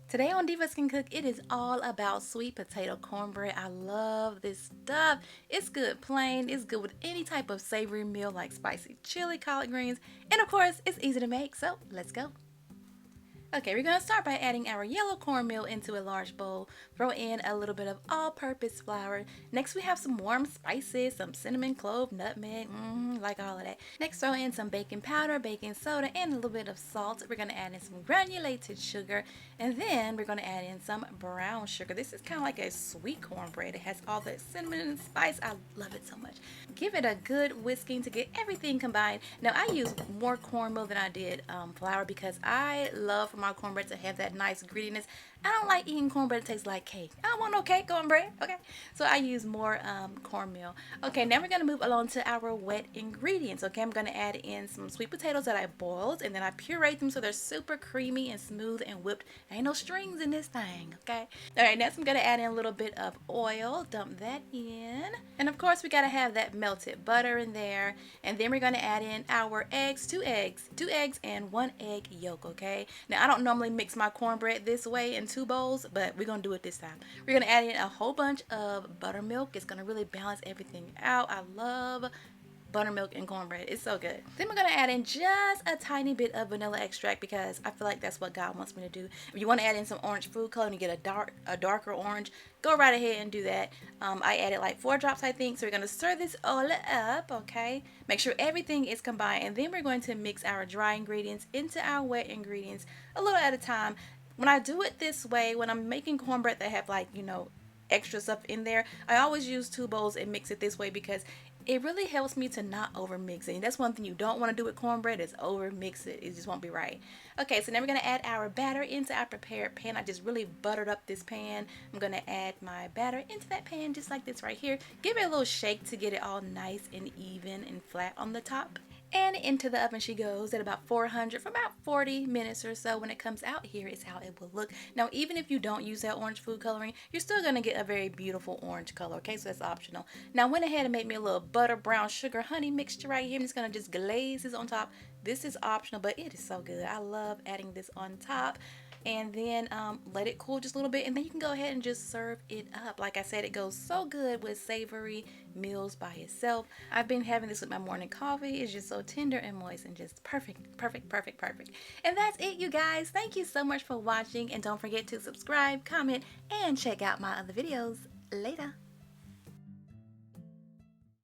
Today on Divas Can Cook, it is all about sweet potato cornbread. I love this stuff. It's good plain, it's good with any type of savory meal like spicy chili, collard greens, and of course, it's easy to make, so let's go. Okay, we're going to start by adding our yellow cornmeal into a large bowl. Throw in a little bit of all-purpose flour. Next, we have some warm spices, some cinnamon, clove, nutmeg, like all of that. Next, throw in some baking powder, baking soda, and a little bit of salt. We're going to add in some granulated sugar, and then we're going to add in some brown sugar. This is kind of like a sweet cornbread. It has all that cinnamon and spice. I love it so much. Give it a good whisking to get everything combined. Now, I use more cornmeal than I did flour because I love for my cornbread to have that nice grittiness. I don't like eating cornbread that tastes like cake. I don't want no cake cornbread, okay? So I use more cornmeal. Okay, now we're going to move along to our wet ingredients, okay? I'm going to add in some sweet potatoes that I boiled, and then I pureed them so they're super creamy and smooth and whipped. Ain't no strings in this thing, okay? All right, next I'm going to add in a little bit of oil. Dump that in. And of course, we got to have that melted butter in there. And then we're going to add in our eggs, two eggs and 1 egg yolk, okay? Now, I don't normally mix my cornbread this way in 2 bowls, but we're going to do it this time. We're going to add in a whole bunch of buttermilk. It's going to really balance everything out. I love buttermilk and cornbread. It's so good. Then we're going to add in just a tiny bit of vanilla extract because I feel like that's what God wants me to do. If you want to add in some orange food color and you get a darker orange, go right ahead and do that. I added like 4 drops, I think. So we're going to stir this all up, okay? Make sure everything is combined. And then we're going to mix our dry ingredients into our wet ingredients a little at a time. When I do it this way, when I'm making cornbread that have like, extra stuff in there, I always use 2 bowls and mix it this way because it really helps me to not over mix it. And that's one thing you don't want to do with cornbread is over mix it. It just won't be right. Okay, so now we're going to add our batter into our prepared pan. I just really buttered up this pan. I'm going to add my batter into that pan just like this right here. Give it a little shake to get it all nice and even and flat on the top. And into the oven she goes at about 400 for about 40 minutes or so. When it comes out, here is how it will look. Now, even if you don't use that orange food coloring, you're still going to get a very beautiful orange color, okay? So that's optional. Now, I went ahead and made me a little butter, brown sugar, honey mixture right here. I'm just going to just glaze this on top. This is optional, but it is so good. I love adding this on top. And then let it cool just a little bit, and then you can go ahead and just serve it up. Like I said, it goes so good with savory meals by itself. I've been having this with my morning coffee. It's just so tender and moist and just perfect, perfect, perfect, perfect. And that's it, you guys. Thank you so much for watching, and don't forget to subscribe, comment, and check out my other videos. Later.